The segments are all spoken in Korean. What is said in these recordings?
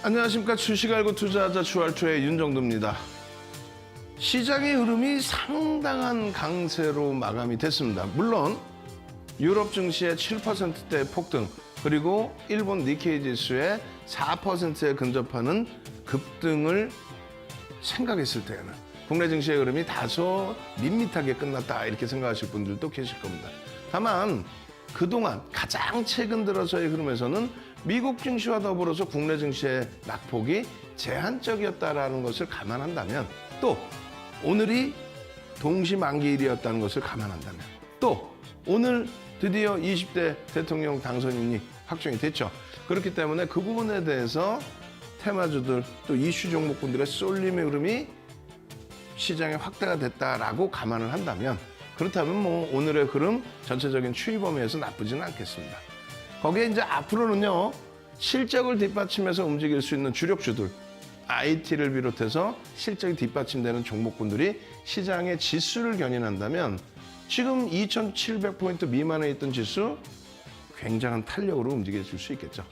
안녕하십니까. 주식 알고 투자하자 주알투의 윤정도입니다. 시장의 흐름이 상당한 강세로 마감이 됐습니다. 물론 유럽 증시의 7%대 폭등, 그리고 일본 니케이 지수의 4%에 근접하는 급등을 생각했을 때는 국내 증시의 흐름이 다소 밋밋하게 끝났다, 이렇게 생각하실 분들도 계실 겁니다. 다만 그동안 가장 최근 들어서의 흐름에서는 미국 증시와 더불어서 국내 증시의 낙폭이 제한적이었다는 것을 감안한다면, 또 오늘이 동시만기일이었다는 것을 감안한다면, 또 오늘 드디어 20대 대통령 당선인이 확정이 됐죠. 그렇기 때문에 그 부분에 대해서 테마주들 또 이슈 종목군들의 쏠림의 흐름이 시장에 확대가 됐다라고 감안을 한다면, 그렇다면 뭐 오늘의 흐름 전체적인 추이 범위에서 나쁘지는 않겠습니다. 거기에 이제 앞으로는요, 실적을 뒷받침해서 움직일 수 있는 주력주들, IT를 비롯해서 실적이 뒷받침되는 종목군들이 시장의 지수를 견인한다면, 지금 2,700포인트 미만에 있던 지수 굉장한 탄력으로 움직여줄 수 있겠죠.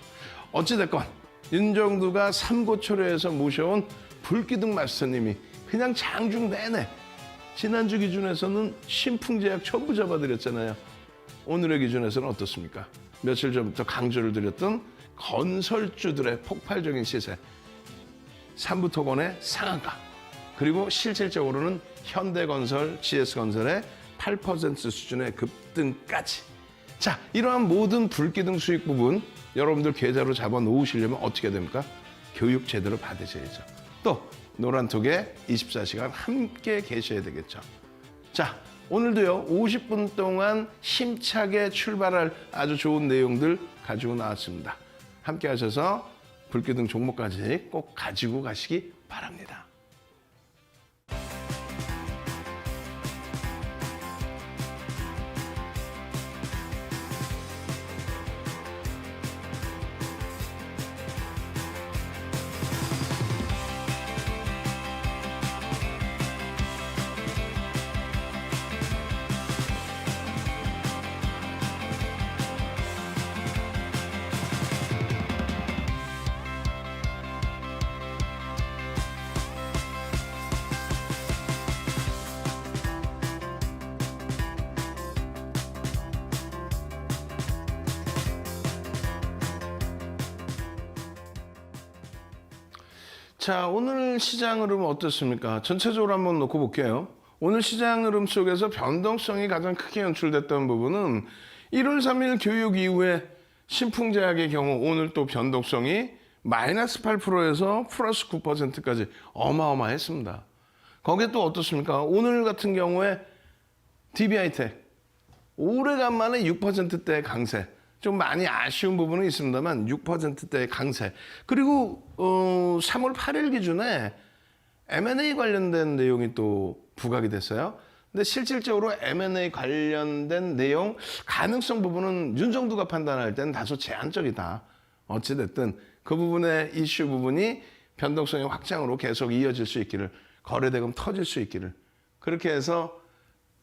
어찌됐건 윤정두가 삼고초려에서 모셔온 불기둥 마스터님이 그냥 장중 내내 지난주 기준에서는 신풍제약 전부 잡아드렸잖아요. 오늘의 기준에서는 어떻습니까? 며칠 전부터 강조를 드렸던 건설주들의 폭발적인 시세, 삼부토건의 상한가, 그리고 실질적으로는 현대건설, GS건설의 8% 수준의 급등까지. 자, 이러한 모든 불기둥 수익 부분 여러분들 계좌로 잡아 놓으시려면 어떻게 됩니까? 교육 제대로 받으셔야죠. 또 노란톡에 24시간 함께 계셔야 되겠죠. 자, 오늘도요 50분 동안 힘차게 출발할 아주 좋은 내용들 가지고 나왔습니다. 함께 하셔서 불기둥 종목까지 꼭 가지고 가시기 바랍니다. 자, 오늘 시장 흐름 어떻습니까? 전체적으로 한번 놓고 볼게요. 오늘 시장 흐름 속에서 변동성이 가장 크게 연출됐던 부분은 1월 3일 교육 이후에 신풍제약의 경우 오늘 또 변동성이 마이너스 8%에서 플러스 9%까지 어마어마했습니다. 거기에 또 어떻습니까? 오늘 같은 경우에 DB하이텍 오래간만에 6%대 강세. 좀 많이 아쉬운 부분은 있습니다만 6%대의 강세. 그리고 3월 8일 기준에 M&A 관련된 내용이 또 부각이 됐어요. 근데 실질적으로 M&A 관련된 내용 가능성 부분은 윤정두가 판단할 때는 다소 제한적이다. 어찌됐든 그 부분의 이슈 부분이 변동성의 확장으로 계속 이어질 수 있기를, 거래대금 터질 수 있기를, 그렇게 해서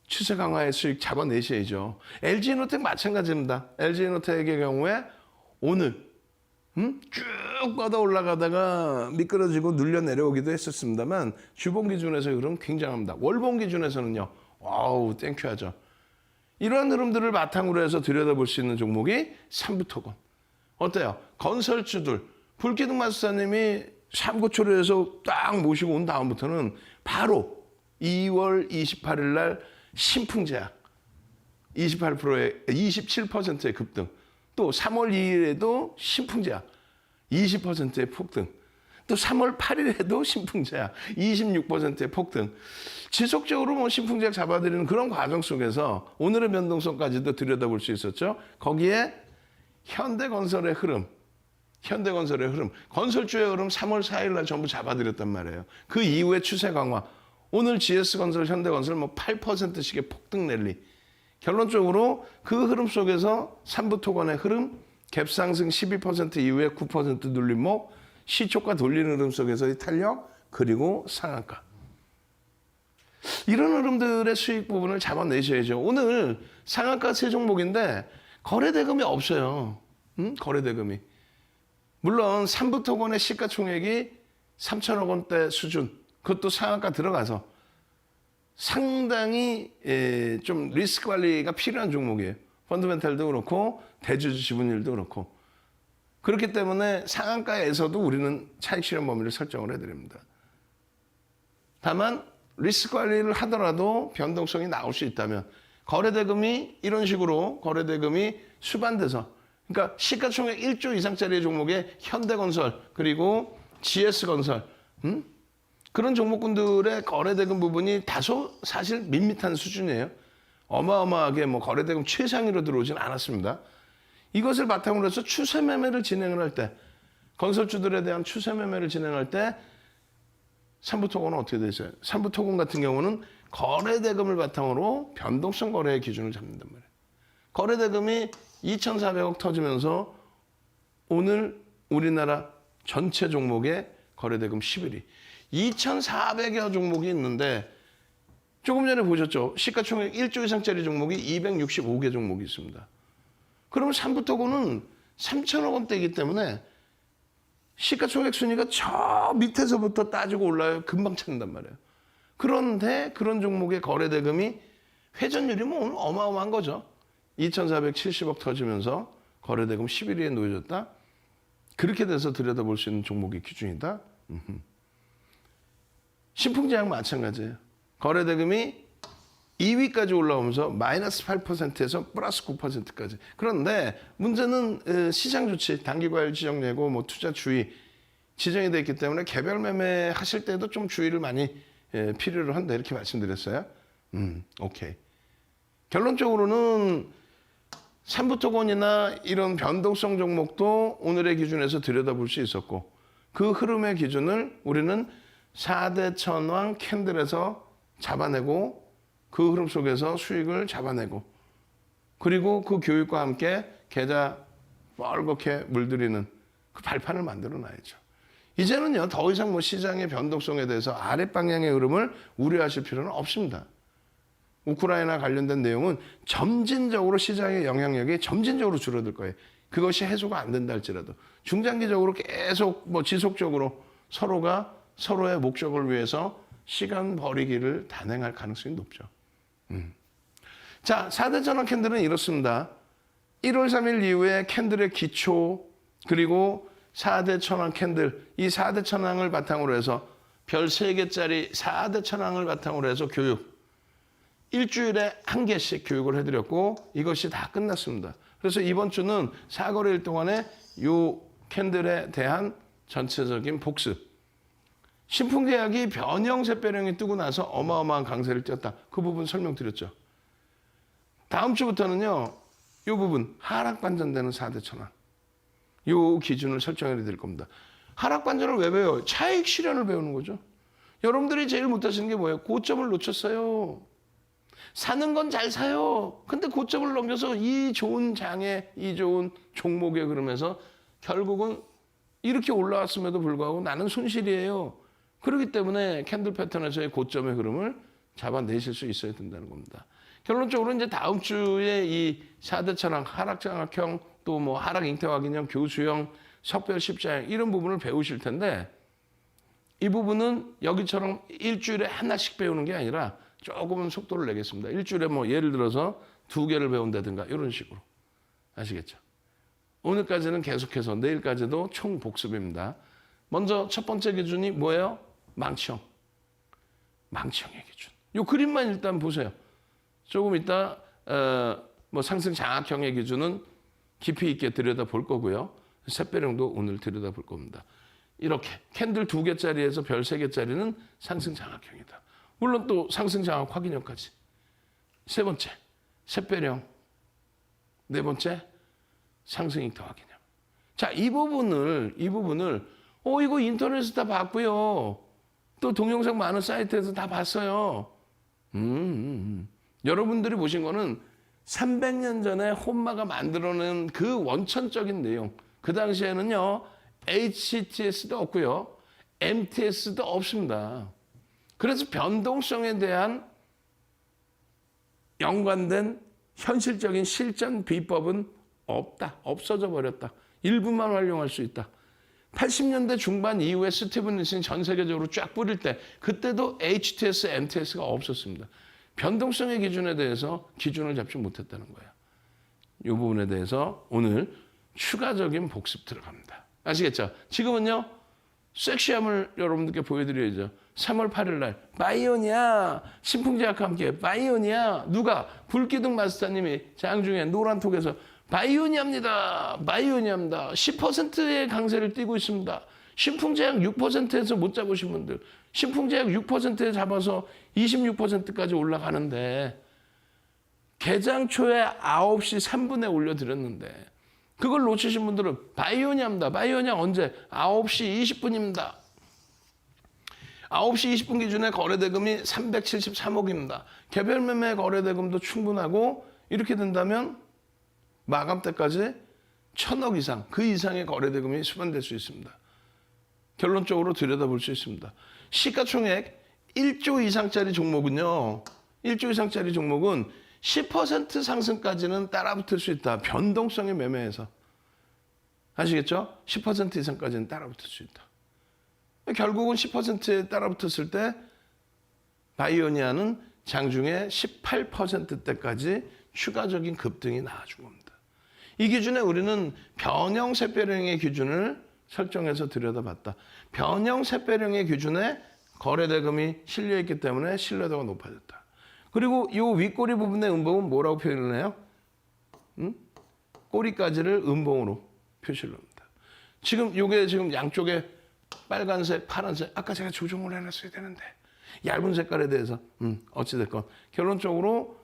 추세 강화의 수익 잡아내셔야죠. LG에너텍 마찬가지입니다. LG에너텍의 경우에 오늘 쭉 뻗어 올라가다가 미끄러지고 눌려 내려오기도 했었습니다만 주봉 기준에서 흐름 굉장합니다. 월봉 기준에서는요, 와우 땡큐하죠. 이러한 흐름들을 바탕으로 해서 들여다볼 수 있는 종목이 삼부토건. 어때요? 건설주들, 불기둥 마스터님이 삼고초려에서 딱 모시고 온 다음부터는 바로 2월 28일 날 신풍제약 27%의 급등, 또 3월 2일에도 신풍제약 20%의 폭등, 또 3월 8일에도 신풍제약 26%의 폭등. 지속적으로 뭐 신풍제약 잡아드리는 그런 과정 속에서 오늘의 변동성까지도 들여다볼 수 있었죠. 거기에 현대건설의 흐름, 건설주의 흐름 3월 4일 날 전부 잡아드렸단 말이에요. 그 이후에 추세 강화, 오늘 GS건설, 현대건설 뭐 8%씩의 폭등 랠리. 결론적으로 그 흐름 속에서 삼부토건의 흐름, 갭상승 12% 이후에 9% 눌림목, 시초가 돌리는 흐름 속에서의 탄력, 그리고 상한가. 이런 흐름들의 수익 부분을 잡아내셔야죠. 오늘 상한가 세 종목인데 거래대금이 없어요. 거래대금이. 물론 삼부토건의 시가총액이 3천억 원대 수준, 그것도 상한가 들어가서 상당히 좀 리스크 관리가 필요한 종목이에요. 펀더멘탈도 그렇고 대주주 지분율도 그렇고. 그렇기 때문에 상한가에서도 우리는 차익 실현 범위를 설정을 해드립니다. 다만 리스크 관리를 하더라도 변동성이 나올 수 있다면 거래대금이 이런 식으로 거래대금이 수반돼서, 그러니까 시가총액 1조 이상짜리 종목에 현대건설 그리고 GS건설 그런 종목군들의 거래대금 부분이 다소 사실 밋밋한 수준이에요. 어마어마하게 뭐 거래대금 최상위로 들어오진 않았습니다. 이것을 바탕으로 해서 추세 매매를 진행을 할 때, 건설주들에 대한 추세 매매를 진행할 때 삼부토건은 어떻게 되죠? 삼부토건 같은 경우는 거래대금을 바탕으로 변동성 거래의 기준을 잡는단 말이에요. 거래대금이 2,400억 터지면서 오늘 우리나라 전체 종목의 거래대금 10일이 2,400여 종목이 있는데, 조금 전에 보셨죠? 시가총액 1조 이상짜리 종목이 265개 종목이 있습니다. 그러면 삼부토건은 3천억 원대이기 때문에 시가총액 순위가 저 밑에서부터 따지고 올라요. 금방 찾는단 말이에요. 그런데 그런 종목의 거래대금이 회전율이 뭐 오늘 어마어마한 거죠. 2,470억 터지면서 거래대금 11위에 놓여졌다. 그렇게 돼서 들여다볼 수 있는 종목의 기준이다. 신풍제약 마찬가지예요. 거래대금이 2위까지 올라오면서 마이너스 8%에서 플러스 9%까지. 그런데 문제는 시장 조치, 단기과열 지정 예고, 뭐 투자 주의 지정이 되어 있기 때문에 개별 매매 하실 때도 좀 주의를 많이 필요로 한다, 이렇게 말씀드렸어요. 오케이. 결론적으로는 삼부토건이나 이런 변동성 종목도 오늘의 기준에서 들여다볼 수 있었고, 그 흐름의 기준을 우리는 4대 천왕 캔들에서 잡아내고, 그 흐름 속에서 수익을 잡아내고, 그리고 그 교육과 함께 계좌 뻘겋게 물들이는 그 발판을 만들어 놔야죠. 이제는요, 더 이상 뭐 시장의 변동성에 대해서 아랫방향의 흐름을 우려하실 필요는 없습니다. 우크라이나 관련된 내용은 점진적으로 시장의 영향력이 점진적으로 줄어들 거예요. 그것이 해소가 안 된다 할지라도 중장기적으로 계속 뭐 지속적으로 서로가 서로의 목적을 위해서 시간 버리기를 단행할 가능성이 높죠. 자, 4대 전환 캔들은 이렇습니다. 1월 3일 이후에 캔들의 기초, 그리고 4대 천왕 캔들, 이 4대 천왕을 바탕으로 해서 별 3개짜리 4대 천왕을 바탕으로 해서 교육, 일주일에 1개씩 교육을 해드렸고, 이것이 다 끝났습니다. 그래서 이번 주는 4거래일 동안에 이 캔들에 대한 전체적인 복습. 신풍제약이 변형 샛별형이 뜨고 나서 어마어마한 강세를 띄었다. 그 부분 설명드렸죠. 다음 주부터는요, 이 부분 하락 반전되는 4대 천왕, 이 기준을 설정해야 될 겁니다. 하락 반전을 왜 배워요? 차익 실현을 배우는 거죠. 여러분들이 제일 못하시는 게 뭐예요? 고점을 놓쳤어요. 사는 건 잘 사요. 근데 고점을 넘겨서 이 좋은 장에, 이 좋은 종목에 그러면서 결국은 이렇게 올라왔음에도 불구하고 나는 손실이에요. 그렇기 때문에 캔들 패턴에서의 고점의 흐름을 잡아내실 수 있어야 된다는 겁니다. 결론적으로 이제 다음 주에 이 4대 천왕, 하락장악형, 또 뭐 하락 잉태 확인형, 교수형, 석별 십자형 이런 부분을 배우실 텐데, 이 부분은 여기처럼 일주일에 하나씩 배우는 게 아니라 조금은 속도를 내겠습니다. 일주일에 뭐 예를 들어서 2개를 배운다든가 이런 식으로. 아시겠죠? 오늘까지는 계속해서 내일까지도 총 복습입니다. 먼저 첫 번째 기준이 뭐예요? 망치형. 망치형의 기준. 이 그림만 일단 보세요. 조금 이따 뭐 상승 장악형의 기준은 깊이 있게 들여다볼 거고요. 샛별형도 오늘 들여다볼 겁니다. 이렇게 캔들 2개짜리에서 별 3개짜리는 상승 장악형이다. 물론 또 상승 장악 확인형까지. 세 번째, 샛별형. 네 번째, 상승 잉태 확인형. 자, 이 부분을 이거 인터넷에서 다 봤고요. 또 동영상 많은 사이트에서 다 봤어요. 여러분들이 보신 거는 300년 전에 혼마가 만들어낸 그 원천적인 내용. 그 당시에는요, HTS도 없고요, MTS도 없습니다. 그래서 변동성에 대한 연관된 현실적인 실전 비법은 없다. 없어져 버렸다. 일부만 활용할 수 있다. 80년대 중반 이후에 스티븐 닐슨이 전 세계적으로 쫙 뿌릴 때 그때도 HTS, MTS가 없었습니다. 변동성의 기준에 대해서 기준을 잡지 못했다는 거예요. 이 부분에 대해서 오늘 추가적인 복습 들어갑니다. 아시겠죠? 지금은요. 섹시함을 여러분들께 보여드려야죠. 3월 8일 날 바이오니아 신풍제약과 함께 바이오니아 누가 불기둥 마스터님이 장중에 노란톡에서 바이오니아입니다. 바이오니아입니다. 10%의 강세를 띄고 있습니다. 신풍제약 6%에서 못 잡으신 분들 신풍제약 6%에 잡아서 26%까지 올라가는데 개장 초에 9시 3분에 올려드렸는데 그걸 놓치신 분들은 바이오니아입니다. 바이오니아 언제? 9시 20분입니다. 9시 20분 기준에 거래대금이 373억입니다. 개별 매매 거래대금도 충분하고 이렇게 된다면 마감 때까지 1,000억 이상, 그 이상의 거래대금이 수반될 수 있습니다. 결론적으로 들여다볼 수 있습니다. 시가총액 1조 이상짜리 종목은요. 1조 이상짜리 종목은 10% 상승까지는 따라붙을 수 있다. 변동성의 매매에서. 아시겠죠? 10% 이상까지는 따라붙을 수 있다. 결국은 10%에 따라붙었을 때 바이오니아는 장중에 18%대까지 추가적인 급등이 나와준 겁니다. 이 기준에 우리는 변형 샛별형의 기준을 설정해서 들여다봤다. 변형 샛별형의 기준에 거래대금이 실려있기 때문에 신뢰도가 높아졌다. 그리고 이 윗꼬리 부분의 음봉은 뭐라고 표현을 해요? 꼬리까지를 음봉으로 표시를 합니다. 지금 이게 지금 양쪽에 빨간색, 파란색, 아까 제가 조정을 해놨어야 되는데 얇은 색깔에 대해서 어찌됐건 결론적으로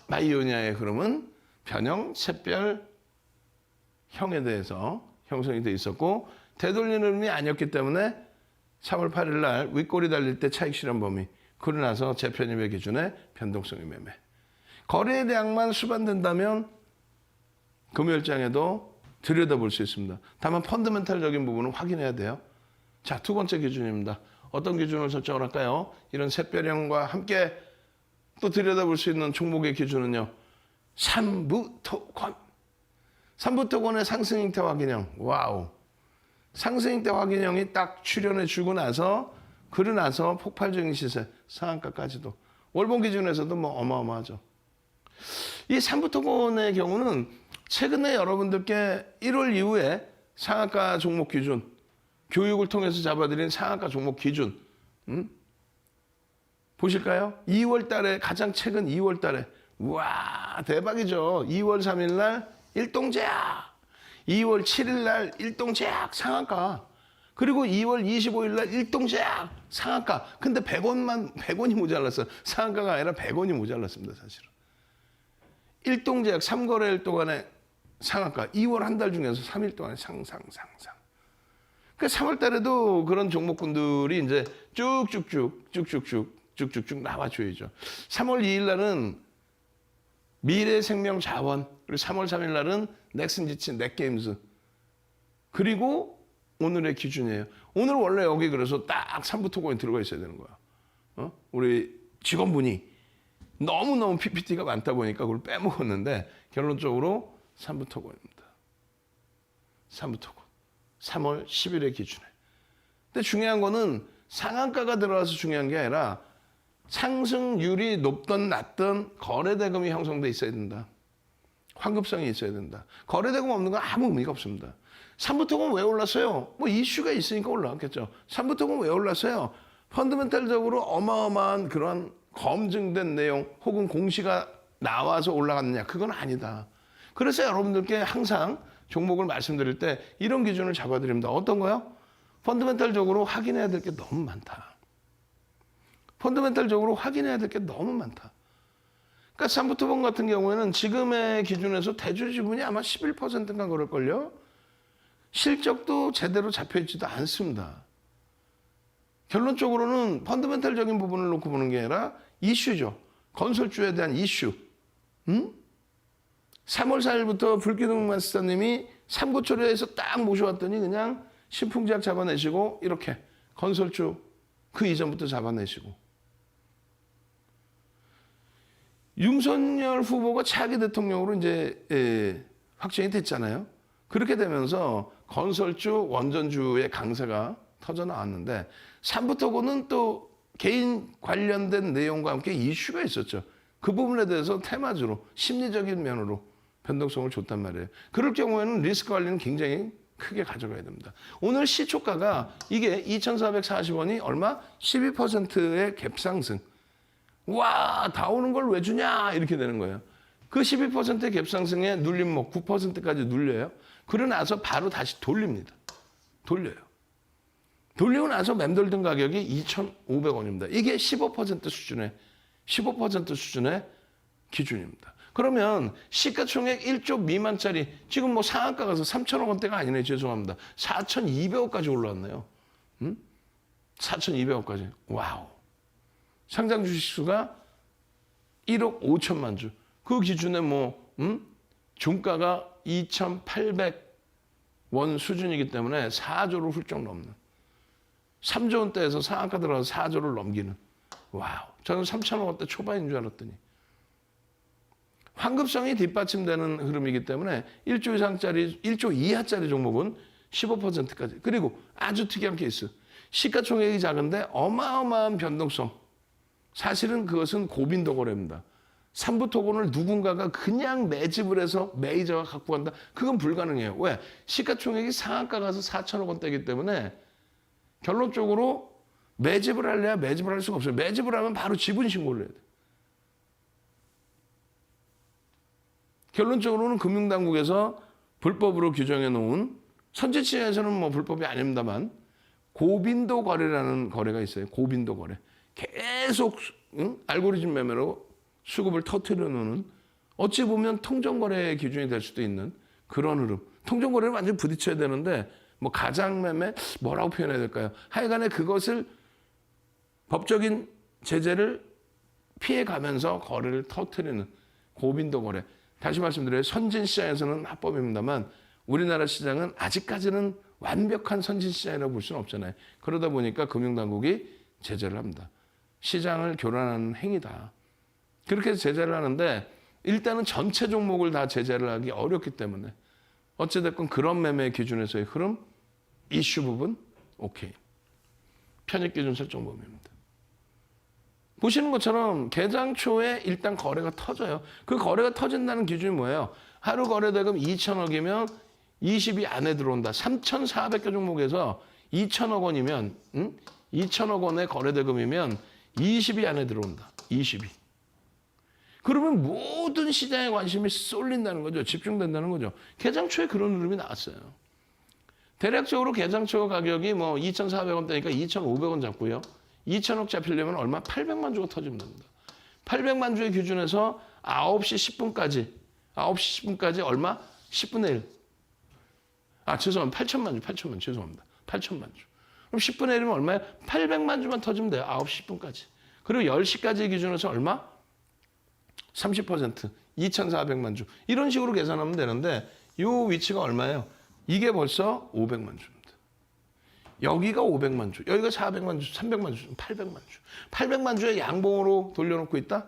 바이오니아의 흐름은 변형 샛별형에 대해서 형성이 돼 있었고 되돌리는 흐름이 아니었기 때문에 3월 8일 날 윗꼬리 달릴 때 차익 실현 범위 그러고 나서 재편입의 기준에 변동성의 매매. 거래량만 수반된다면 금요일장에도 들여다볼 수 있습니다. 다만 펀더멘탈적인 부분은 확인해야 돼요. 자, 두 번째 기준입니다. 어떤 기준을 설정을 할까요? 이런 샛별형과 함께 또 들여다볼 수 있는 종목의 기준은요. 삼부토건. 삼부토건의 상승형태 확인형. 와우. 상승형태 확인형이 딱 출현해 주고 나서 그러고 나서 폭발적인 시세, 상한가까지도. 월봉 기준에서도 뭐 어마어마하죠. 이 삼부토건의 경우는 최근에 여러분들께 1월 이후에 상한가 종목 기준, 교육을 통해서 잡아드린 상한가 종목 기준, 보실까요? 2월 달에, 가장 최근 2월 달에, 우와, 대박이죠. 2월 3일 날 일동제약, 2월 7일 날 일동제약 상한가, 그리고 2월 25일 날 일동제약 상한가. 근데 100원이 모자랐어요. 상한가가 아니라 100원이 모자랐습니다, 사실은. 일동제약 3거래일 동안에 상한가, 2월 한 달 중에서 3일 동안에 상상. 그 3월 달에도 그런 종목군들이 이제 쭉쭉쭉 나와줘야죠. 3월 2일 날은 미래생명자원, 그리고 3월 3일 날은 넥슨지치, 넥게임즈. 그리고 오늘의 기준이에요. 오늘 원래 여기 그래서 딱 삼부토건이 들어가 있어야 되는 거야. 우리 직원분이 너무너무 PPT가 많다 보니까 그걸 빼먹었는데 결론적으로 삼부토건입니다. 삼부토건. 3월 10일의 기준에. 근데 중요한 거는 상한가가 들어가서 중요한 게 아니라 상승률이 높든 낮든 거래대금이 형성돼 있어야 된다. 환급성이 있어야 된다. 거래대금 없는 건 아무 의미가 없습니다. 삼부토건 왜 올랐어요? 뭐 이슈가 있으니까 올라왔겠죠. 삼부토건 왜 올랐어요? 펀더멘탈적으로 어마어마한 그런 검증된 내용 혹은 공시가 나와서 올라갔느냐? 그건 아니다. 그래서 여러분들께 항상 종목을 말씀드릴 때 이런 기준을 잡아드립니다. 어떤 거요? 펀더멘탈적으로 확인해야 될 게 너무 많다. 펀더멘탈적으로 확인해야 될 게 너무 많다. 그러니까 삼부토건 같은 경우에는 지금의 기준에서 대주 지분이 아마 11%인가 그럴걸요. 실적도 제대로 잡혀있지도 않습니다. 결론적으로는 펀더멘탈적인 부분을 놓고 보는 게 아니라 이슈죠. 건설주에 대한 이슈. 3월 4일부터 불기둥 마스터님이 삼고초려에서 딱 모셔왔더니 그냥 신풍제약 잡아내시고 이렇게 건설주 그 이전부터 잡아내시고 윤석열 후보가 차기 대통령으로 이제 확정이 됐잖아요. 그렇게 되면서 건설주, 원전주의 강세가 터져 나왔는데 3부터 9는 또 개인 관련된 내용과 함께 이슈가 있었죠. 그 부분에 대해서 테마주로 심리적인 면으로 변동성을 줬단 말이에요. 그럴 경우에는 리스크 관리는 굉장히 크게 가져가야 됩니다. 오늘 시초가가 이게 2,440원이 얼마? 12%의 갭상승. 와, 다 오는 걸 왜 주냐? 이렇게 되는 거예요. 그 12%의 갭상승에 눌림 9%까지 눌려요. 그러고 나서 바로 다시 돌립니다. 돌려요. 돌리고 나서 맴돌던 가격이 2,500원입니다. 이게 15% 수준의 기준입니다. 그러면 시가총액 1조 미만짜리 지금 뭐 상한가 가서 3천억 원대가 아니네. 죄송합니다. 4,200억까지 올라왔네요. 4,200억까지. 와우. 상장 주식수가 1억 5천만 주. 그 기준에 종가가 2,800원 수준이기 때문에 4조를 훌쩍 넘는. 3조 원대에서 상한가 들어가서 4조를 넘기는. 와우. 저는 3천억 원대 초반인 줄 알았더니. 환급성이 뒷받침되는 흐름이기 때문에 1조 이상짜리, 1조 이하짜리 종목은 15%까지. 그리고 아주 특이한 케이스. 시가총액이 작은데 어마어마한 변동성. 사실은 그것은 고빈도 거래입니다. 3부 토건을 누군가가 그냥 매집을 해서 메이저가 갖고 간다? 그건 불가능해요. 왜? 시가총액이 상한가 가서 4천억 원대이기 때문에 결론적으로 매집을 할래야 매집을 할 수가 없어요. 매집을 하면 바로 지분 신고를 해야 돼요. 결론적으로는 금융당국에서 불법으로 규정해 놓은 선진시장에서는 뭐 불법이 아닙니다만 고빈도 거래라는 거래가 있어요. 고빈도 거래. 계속 알고리즘 매매로 수급을 터뜨려 놓는 어찌 보면 통정거래의 기준이 될 수도 있는 그런 흐름. 통정거래를 완전히 부딪혀야 되는데 뭐 가장매매 뭐라고 표현해야 될까요? 하여간에 그것을 법적인 제재를 피해가면서 거래를 터뜨리는 고빈도 거래. 다시 말씀드려요. 선진시장에서는 합법입니다만 우리나라 시장은 아직까지는 완벽한 선진시장이라고 볼 수는 없잖아요. 그러다 보니까 금융당국이 제재를 합니다. 시장을 교란하는 행위다. 그렇게 해서 제재를 하는데 일단은 전체 종목을 다 제재를 하기 어렵기 때문에 어찌됐건 그런 매매 기준에서의 흐름, 이슈 부분, 오케이. 편입기준 설정 범위입니다. 보시는 것처럼 개장 초에 일단 거래가 터져요. 그 거래가 터진다는 기준이 뭐예요? 하루 거래대금 2천억이면 20이 안에 들어온다. 3,400개 종목에서 2천억 원이면 2천억 원의 거래대금이면 20이 안에 들어온다. 20이. 그러면 모든 시장에 관심이 쏠린다는 거죠. 집중된다는 거죠. 개장 초에 그런 흐름이 나왔어요. 대략적으로 개장 초 가격이 뭐 2,400원대니까 2,500원 잡고요. 2천억 잡히려면 얼마? 800만 주가 터지면 됩니다. 800만 주의 기준에서 9시 10분까지 얼마? 10분의 1. 죄송합니다. 8천만 주, 죄송합니다. 8천만 주. 그럼 10분의 1이면 얼마예요? 800만 주만 터지면 돼요. 9시 10분까지. 그리고 10시까지의 기준에서 얼마? 30%, 2,400만 주. 이런 식으로 계산하면 되는데 이 위치가 얼마예요? 이게 벌써 500만 주입니다. 여기가 500만 주, 여기가 400만 주, 300만 주, 800만 주. 800만 주에 양봉으로 돌려놓고 있다?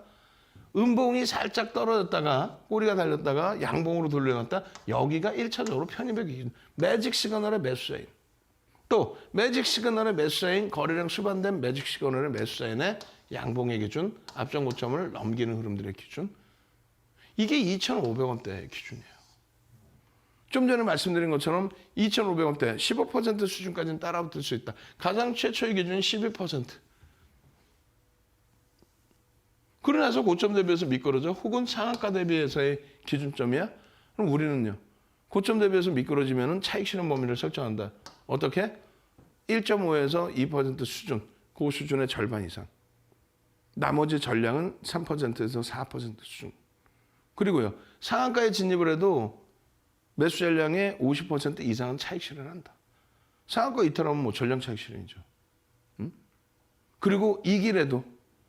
음봉이 살짝 떨어졌다가 꼬리가 달렸다가 양봉으로 돌려놨다? 여기가 1차적으로 편입의 기준. 매직 시그널의 매수 사인. 또 매직 시그널의 매수 사인, 거래량 수반된 매직 시그널의 매수 사인의 양봉의 기준, 앞전 고점을 넘기는 흐름들의 기준. 이게 2,500원대의 기준이에요. 좀 전에 말씀드린 것처럼 2,500원대 15% 수준까지는 따라붙을 수 있다. 가장 최초의 기준은 12%. 그러고 나서 고점 대비해서 미끄러져. 혹은 상한가 대비해서의 기준점이야. 그럼 우리는요. 고점 대비해서 미끄러지면 차익 실현 범위를 설정한다. 어떻게? 1.5에서 2% 수준. 그 수준의 절반 이상. 나머지 전량은 3%에서 4% 수준. 그리고요. 상한가에 진입을 해도 매수 전량의 50% 이상은 차익 실현한다. 상한가 이탈하면 뭐 전량 차익 실현이죠. 그리고 이 길에도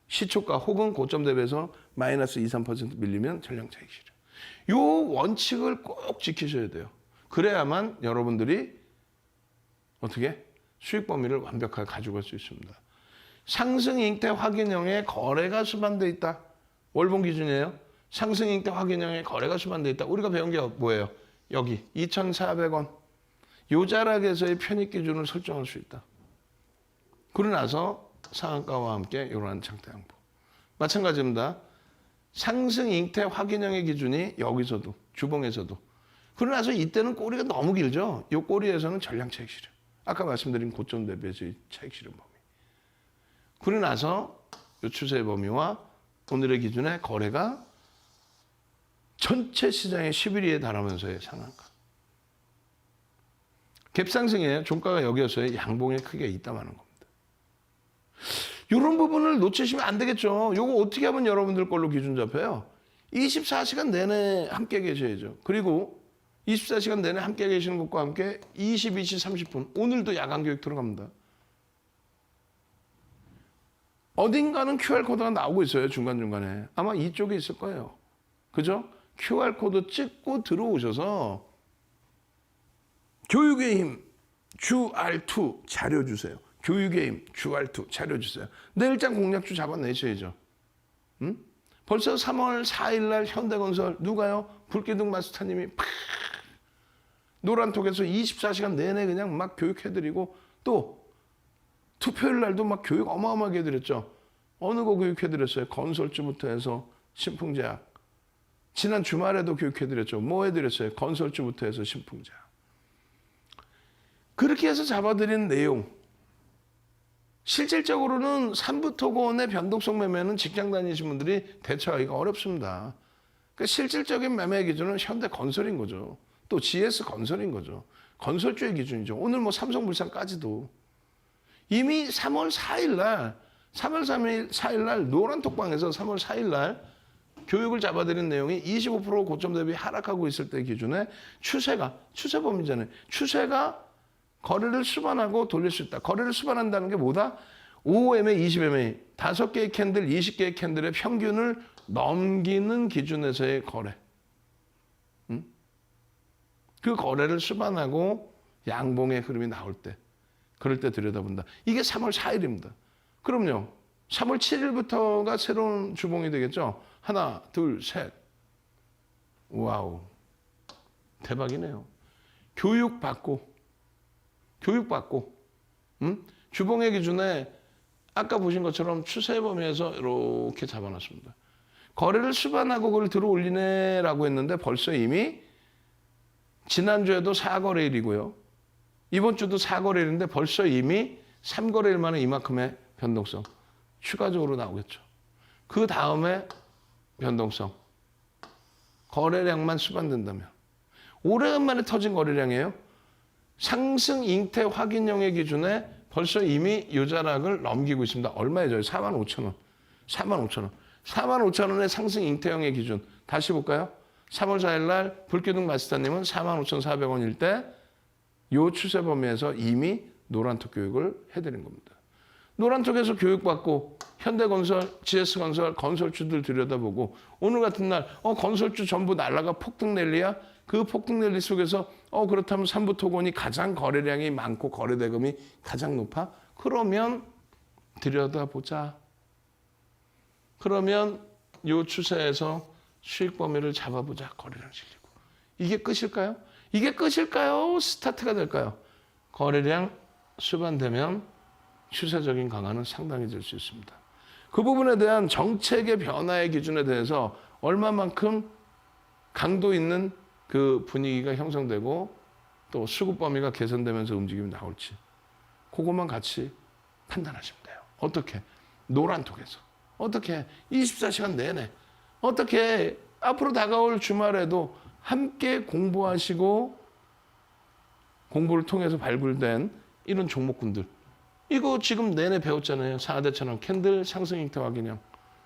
시초가 혹은 고점 대비해서 마이너스 2, 3% 밀리면 전량 차익 실현. 이 원칙을 꼭 지키셔야 돼요. 그래야만 여러분들이 어떻게? 수익 범위를 완벽하게 가져갈 수 있습니다. 상승 잉태 확인형의 거래가 수반돼 있다. 월봉 기준이에요. 상승 잉태 확인형의 거래가 수반돼 있다. 우리가 배운 게 뭐예요? 여기 2,400원. 요 자락에서의 편입 기준을 설정할 수 있다. 그러고 나서 상한가와 함께 이러한 장대 양보. 마찬가지입니다. 상승 잉태 확인형의 기준이 여기서도 주봉에서도. 그러고 나서 이때는 꼬리가 너무 길죠. 이 꼬리에서는 전량 차익 실현. 아까 말씀드린 고점 대비해서 차익 실현 범위. 그러고 나서 이 추세의 범위와 오늘의 기준의 거래가 전체 시장의 11위에 달하면서의 상한가. 갭상승이에요. 종가가 여기였어요. 양봉에 크게 있다마는 겁니다. 이런 부분을 놓치시면 안 되겠죠. 이거 어떻게 하면 여러분들 걸로 기준 잡혀요? 24시간 내내 함께 계셔야죠. 그리고 24시간 내내 함께 계시는 것과 함께 22시 30분 오늘도 야간 교육 들어갑니다. 어딘가는 QR코드가 나오고 있어요. 중간중간에. 아마 이쪽에 있을 거예요. 그죠? QR코드 찍고 들어오셔서 교육의 힘 QR2 자료 주세요. 교육의 힘 QR2 자료 주세요. 내일장 공략주 잡아내셔야죠. 응? 벌써 3월 4일 날 현대건설 누가요? 불기둥 마스터님이 팍 노란톡에서 24시간 내내 그냥 막 교육해드리고 또 투표일 날도 막 교육 어마어마하게 해드렸죠. 어느 거 교육해드렸어요? 건설주부터 해서 신풍제약. 지난 주말에도 교육해드렸죠. 뭐 해드렸어요? 건설주부터 해서 신풍제약. 그렇게 해서 잡아드린 내용. 실질적으로는 삼부토건의 변동성 매매는 직장 다니시는 분들이 대처하기가 어렵습니다. 그러니까 실질적인 매매 기준은 현대건설인 거죠. 또 GS건설인 거죠. 건설주의 기준이죠. 오늘 뭐 삼성물산까지도. 이미 3월 4일 날, 3월 4일 날 노란톡방에서 3월 4일 날 교육을 잡아드린 내용이 25% 고점 대비 하락하고 있을 때 기준에 추세 범위잖아요. 추세가 거래를 수반하고 돌릴 수 있다. 거래를 수반한다는 게 뭐다? 5MA, 20MA, 5개의 캔들, 20개의 캔들의 평균을 넘기는 기준에서의 거래. 그 거래를 수반하고 양봉의 흐름이 나올 때, 그럴 때 들여다본다. 이게 3월 4일입니다. 그럼요. 3월 7일부터가 새로운 주봉이 되겠죠. 하나, 둘, 셋. 와우. 대박이네요. 교육받고, 주봉의 기준에 아까 보신 것처럼 추세 범위에서 이렇게 잡아놨습니다. 거래를 수반하고 그걸 들어 올리네라고 했는데 벌써 이미 지난주에도 4거래일이고요. 이번 주도 4거래일인데 벌써 이미 3거래일 만에 이만큼의 변동성 추가적으로 나오겠죠. 그 다음에 변동성. 거래량만 수반된다면. 오래간만에 터진 거래량이에요. 상승 잉태 확인형의 기준에 벌써 이미 요자락을 넘기고 있습니다. 얼마예요? 45,000원. 45,000원. 45,000원의 상승 잉태형의 기준. 다시 볼까요? 3월 4일 날 불기둥 마스터님은 45,400원일 때 요 추세 범위에서 이미 노란톡 교육을 해드린 겁니다. 노란톡에서 교육받고 현대건설, GS건설, 건설주들 들여다보고 오늘 같은 날 건설주 전부 날라가 폭등 랠리야? 그 폭등 랠리 속에서 그렇다면 삼부토건이 가장 거래량이 많고 거래대금이 가장 높아? 그러면 들여다보자. 그러면 요 추세에서 수익 범위를 잡아보자. 거래량 실리고. 이게 끝일까요? 이게 끝일까요? 스타트가 될까요? 거래량 수반되면 추세적인 강화는 상당히 될 수 있습니다. 그 부분에 대한 정책의 변화의 기준에 대해서 얼마만큼 강도 있는 그 분위기가 형성되고 또 수급 범위가 개선되면서 움직임이 나올지 그것만 같이 판단하시면 돼요. 어떻게? 노란톡에서. 어떻게? 24시간 내내. 어떻게? 앞으로 다가올 주말에도 함께 공부하시고 공부를 통해서 발굴된 이런 종목군들. 이거 지금 내내 배웠잖아요. 4대천왕 캔들 상승 잉태 확인형.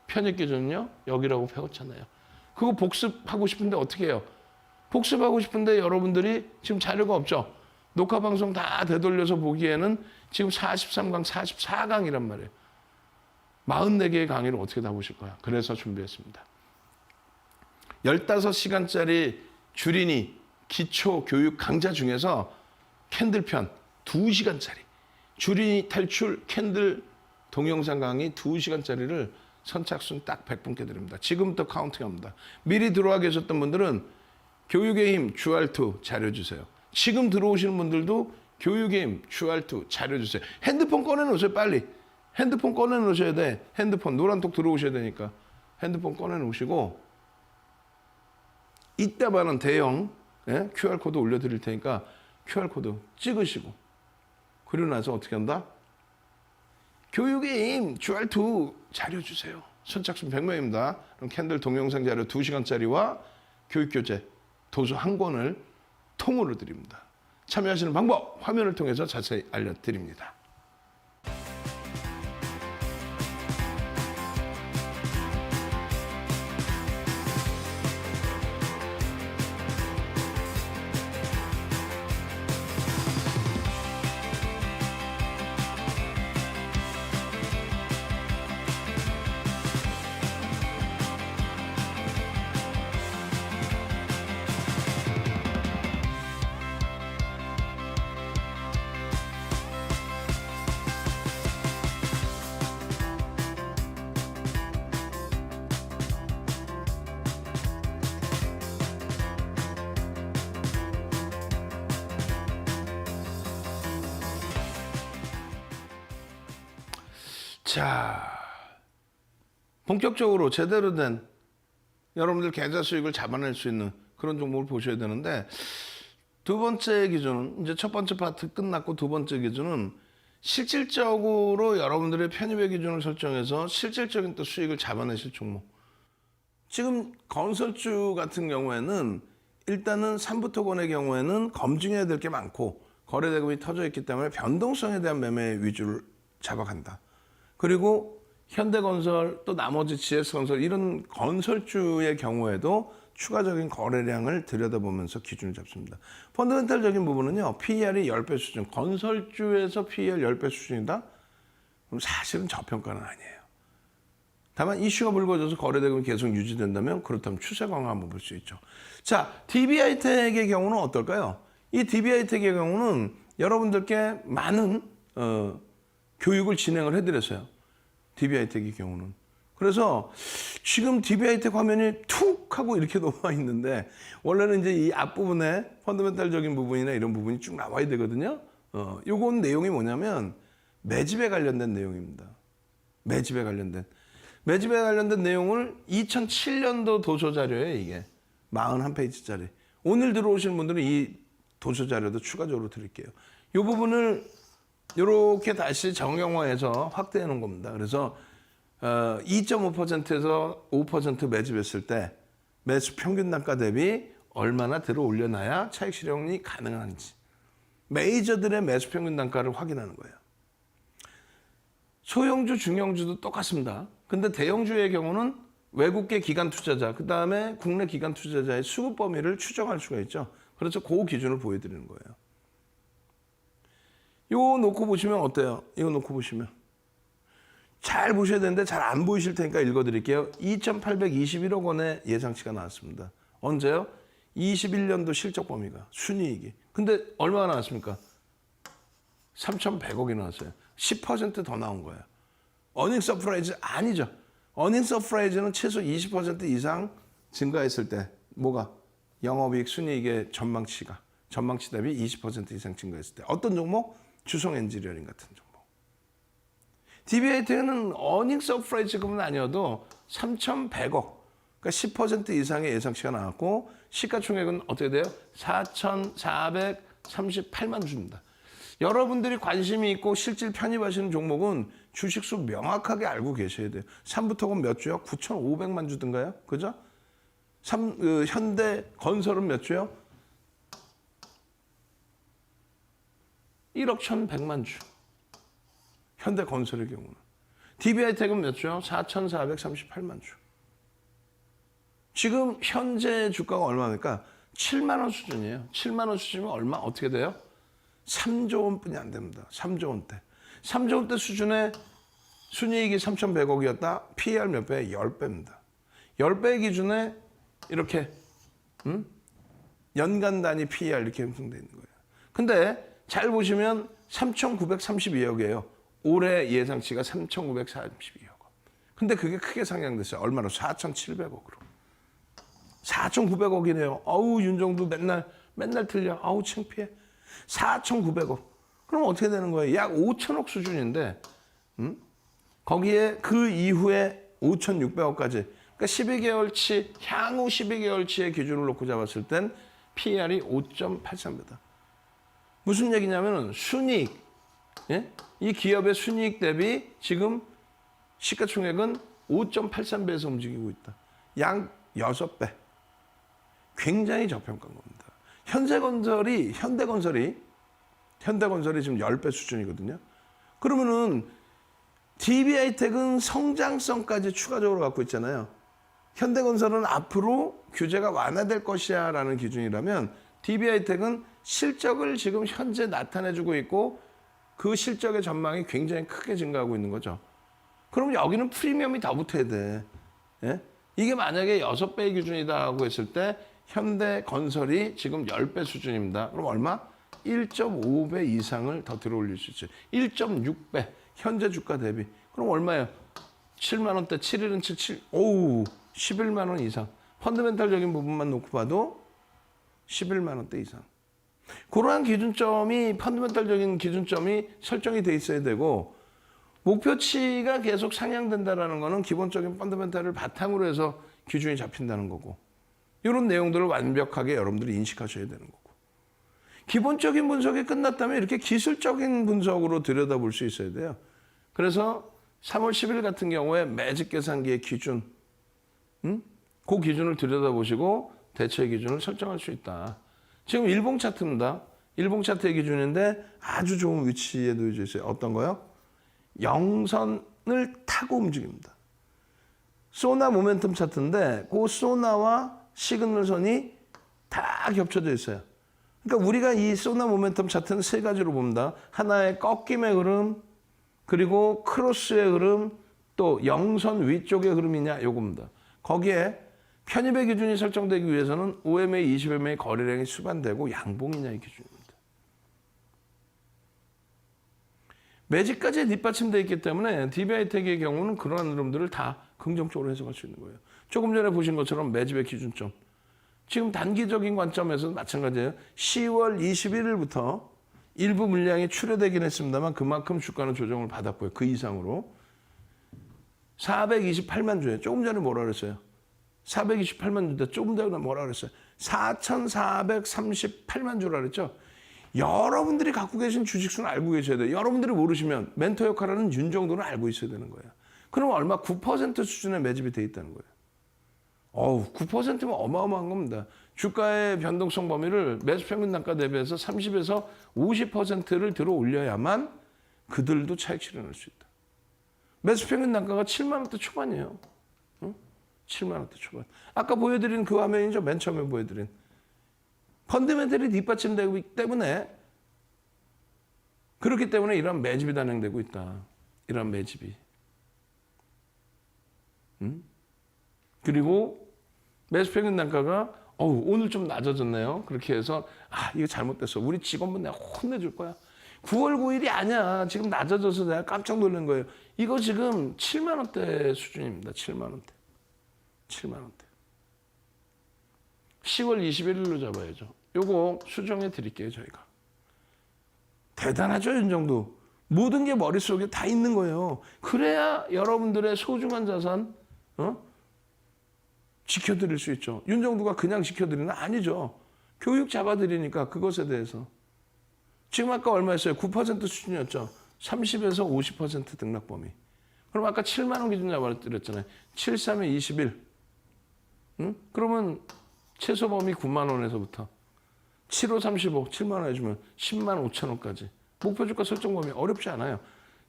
편입 기준은요. 여기라고 배웠잖아요. 그거 복습하고 싶은데 어떻게 해요? 복습하고 싶은데 여러분들이 지금 자료가 없죠. 녹화 방송 다 되돌려서 보기에는 지금 43강, 44강이란 말이에요. 44개의 강의를 어떻게 다 보실 거야. 그래서 준비했습니다. 15시간짜리 주린이 기초 교육 강좌 중에서 캔들편 2시간짜리 주린이 탈출 캔들 동영상 강의 2시간짜리를 선착순 딱 100분께 드립니다. 지금부터 카운팅합니다. 미리 들어와 계셨던 분들은 교육의 힘 주알2 자료 주세요. 지금 들어오시는 분들도 교육의 힘 주알2 자료 주세요. 핸드폰 꺼내놓으세요. 빨리. 핸드폰 꺼내놓으셔야 돼. 핸드폰 노란톡 들어오셔야 되니까 핸드폰 꺼내놓으시고 이따가는 대형 QR코드 올려드릴 테니까 QR코드 찍으시고 그리고 나서 어떻게 한다? 교육의 힘 주알2 자료 주세요. 선착순 100명입니다. 그럼 캔들 동영상 자료 2시간짜리와 교육교재 도서 한 권을 통으로 드립니다. 참여하시는 방법 화면을 통해서 자세히 알려드립니다. 자, 본격적으로 제대로 된 여러분들 계좌 수익을 잡아낼 수 있는 그런 종목을 보셔야 되는데 두 번째 기준은 이제 첫 번째 파트 끝났고 두 번째 기준은 실질적으로 여러분들의 편입의 기준을 설정해서 실질적인 또 수익을 잡아내실 종목. 지금 건설주 같은 경우에는 일단은 3부토건의 경우에는 검증해야 될 게 많고 거래대금이 터져 있기 때문에 변동성에 대한 매매 위주를 잡아간다. 그리고 현대건설 또 나머지 GS건설 이런 건설주의 경우에도 추가적인 거래량을 들여다보면서 기준을 잡습니다. 펀더멘탈적인 부분은요. PER이 10배 수준, 건설주에서 PER 10배 수준이다? 그럼 사실은 저평가는 아니에요. 다만 이슈가 불거져서 거래대금이 계속 유지된다면 그렇다면 추세 강화 한번 볼 수 있죠. 자, DB하이텍의 경우는 어떨까요? 이 DB하이텍의 경우는 여러분들께 많은 교육을 진행을 해드렸어요. DB하이텍의 경우는. 그래서 지금 DB하이텍 화면이 툭 하고 이렇게 넘어와 있는데 원래는 이제 이 앞부분에 펀더멘탈적인 부분이나 이런 부분이 쭉 나와야 되거든요. 요건 내용이 뭐냐면 매집에 관련된 내용입니다. 매집에 관련된 내용을 2007년도 도서 자료에 이게 41페이지짜리. 오늘 들어오시는 분들은 이 도서 자료도 추가적으로 드릴게요. 이 부분을 이렇게 다시 정형화해서 확대해 놓은 겁니다. 그래서 2.5%에서 5% 매집했을 때 매수 평균 단가 대비 얼마나 들어 올려놔야 차익 실현이 가능한지 메이저들의 매수 평균 단가를 확인하는 거예요. 소형주, 중형주도 똑같습니다. 근데 대형주의 경우는 외국계 기관 투자자, 그 다음에 국내 기관 투자자의 수급 범위를 추정할 수가 있죠. 그래서 그 기준을 보여드리는 거예요. 이거 놓고 보시면 어때요? 이거 놓고 보시면. 잘 보셔야 되는데 잘 안 보이실 테니까 읽어드릴게요. 2,821억 원의 예상치가 나왔습니다. 언제요? 21년도 실적 범위가, 순이익이. 근데 얼마가 나왔습니까? 3,100억이 나왔어요. 10% 더 나온 거예요. 어닝 서프라이즈 아니죠. 어닝 서프라이즈는 최소 20% 이상 증가했을 때 뭐가? 영업이익, 순이익의 전망치 대비 20% 이상 증가했을 때. 어떤 종목? 주성 엔지니어링 같은 종목. DB하이텍은 어닝 서프라이즈급은 아니어도 3,100억, 그러니까 10% 이상의 예상치가 나왔고 시가총액은 어떻게 돼요? 4,438만 주입니다. 여러분들이 관심이 있고 실질 편입하시는 종목은 주식수 명확하게 알고 계셔야 돼요. 3부토건 몇 주요? 9,500만 주든가요? 그죠? 현대건설은 몇 주요? 1억 1,100만 주. 현대건설의 경우는. DB하이텍은 몇 주요? 4,438만 주. 지금 현재 주가가 얼마입니까? 7만 원 수준이에요. 7만 원 수준이면 얼마? 어떻게 돼요? 3조 원뿐이 안 됩니다. 3조 원대. 3조 원대 수준의 순이익이 3,100억이었다. PER 몇 배? 10배입니다. 10배 기준에 이렇게 연간 단위 PER 이렇게 형성되어 있는 거예요. 근데 잘 보시면 3,932억이에요. 올해 예상치가 3,942억. 근데 그게 크게 상향됐어요. 얼마로? 4,700억으로. 4,900억이네요. 어우, 윤정도 맨날 틀려. 아우, 창피해. 4,900억. 그럼 어떻게 되는 거예요? 약 5천억 수준인데, 거기에 그 이후에 5,600억까지. 그러니까 12개월치, 향후 12개월치의 기준을 놓고 잡았을 땐 PER이 5.83배다. 무슨 얘기냐면은 순이익, 예? 이 기업의 순이익 대비 지금 시가총액은 5.83배에서 움직이고 있다. 약 6배. 굉장히 저평가한 겁니다. 현대건설이 지금 10배 수준이거든요. 그러면은 DB하이텍은 성장성까지 추가적으로 갖고 있잖아요. 현대건설은 앞으로 규제가 완화될 것이야 라는 기준이라면 DB하이텍은 실적을 지금 현재 나타내주고 있고 그 실적의 전망이 굉장히 크게 증가하고 있는 거죠. 그럼 여기는 프리미엄이 더 붙어야 돼. 예? 이게 만약에 6배의 기준이다 하고 했을 때 현대건설이 지금 10배 수준입니다. 그럼 얼마? 1.5배 이상을 더 들어올릴 수 있어요. 1.6배 현재 주가 대비. 그럼 얼마예요? 7만 원대 7일은 77. 오우 11만 원 이상. 펀더멘탈적인 부분만 놓고 봐도 11만 원대 이상. 그러한 기준점이 펀더멘탈적인 기준점이 설정이 돼 있어야 되고 목표치가 계속 상향된다라는 거는 기본적인 펀더멘탈을 바탕으로 해서 기준이 잡힌다는 거고 이런 내용들을 완벽하게 여러분들이 인식하셔야 되는 거고 기본적인 분석이 끝났다면 이렇게 기술적인 분석으로 들여다볼 수 있어야 돼요. 그래서 3월 10일 같은 경우에 매직 계산기의 기준 그 기준을 들여다보시고 대체 기준을 설정할 수 있다. 지금 일봉 차트입니다. 일봉 차트의 기준인데 아주 좋은 위치에 놓여져 있어요. 어떤 거요? 영선을 타고 움직입니다. 소나 모멘텀 차트인데 그 소나와 시그널선이 다 겹쳐져 있어요. 그러니까 우리가 이 소나 모멘텀 차트는 세 가지로 봅니다. 하나의 꺾임의 흐름, 그리고 크로스의 흐름, 또 영선 위쪽의 흐름이냐 요겁니다. 거기에 편입의 기준이 설정되기 위해서는 OMA, 20MA 거래량이 수반되고 양봉이냐의 기준입니다. 매직까지 뒷받침되어 있기 때문에 DB하이텍의 경우는 그러한 흐름들을 다 긍정적으로 해석할 수 있는 거예요. 조금 전에 보신 것처럼 매집의 기준점. 지금 단기적인 관점에서는 마찬가지예요. 10월 21일부터 일부 물량이 출회되긴 했습니다만 그만큼 주가는 조정을 받았고요. 그 이상으로. 428만 주에 조금 전에 뭐라 그랬어요? 428만 주인데 조금 전에 뭐라 그랬어요? 4,438만 주라 그랬죠? 여러분들이 갖고 계신 주식수는 알고 계셔야 돼요. 여러분들이 모르시면 멘토 역할하는 윤정도는 알고 있어야 되는 거예요. 그럼 얼마? 9% 수준의 매집이 돼 있다는 거예요. 9%면 어마어마한 겁니다. 주가의 변동성 범위를 매수평균 단가 대비해서 30에서 50%를 들어 올려야만 그들도 차익 실현할 수 있다. 매수평균 단가가 7만 원대 초반이에요. 7만 원대 초반. 아까 보여드린 그 화면이죠. 맨 처음에 보여드린. 펀더멘털이 뒷받침되기 때문에 그렇기 때문에 이런 매집이 단행되고 있다. 이런 매집이. 그리고 매수평균 단가가 오늘 좀 낮아졌네요. 그렇게 해서 이거 잘못됐어. 우리 직원분 내가 혼내줄 거야. 9월 9일이 아니야. 지금 낮아져서 내가 깜짝 놀란 거예요. 이거 지금 7만 원대 수준입니다. 7만 원대. 7만 원대. 10월 21일로 잡아야죠. 요거 수정해 드릴게요, 저희가. 대단하죠, 윤정도. 모든 게 머릿속에 다 있는 거예요. 그래야 여러분들의 소중한 자산, 지켜드릴 수 있죠. 윤정도가 그냥 지켜드리는 아니죠. 교육 잡아드리니까 그것에 대해서. 지금 아까 얼마였어요? 9% 수준이었죠. 30에서 50% 등락 범위. 그럼 아까 7만 원 기준 잡아드렸잖아요. 7, 3에 21. 그러면 최소 범위 9만 원에서부터 7, 5, 35, 7만 원 해주면 10만 5천 원까지. 목표 주가 설정 범위 어렵지 않아요.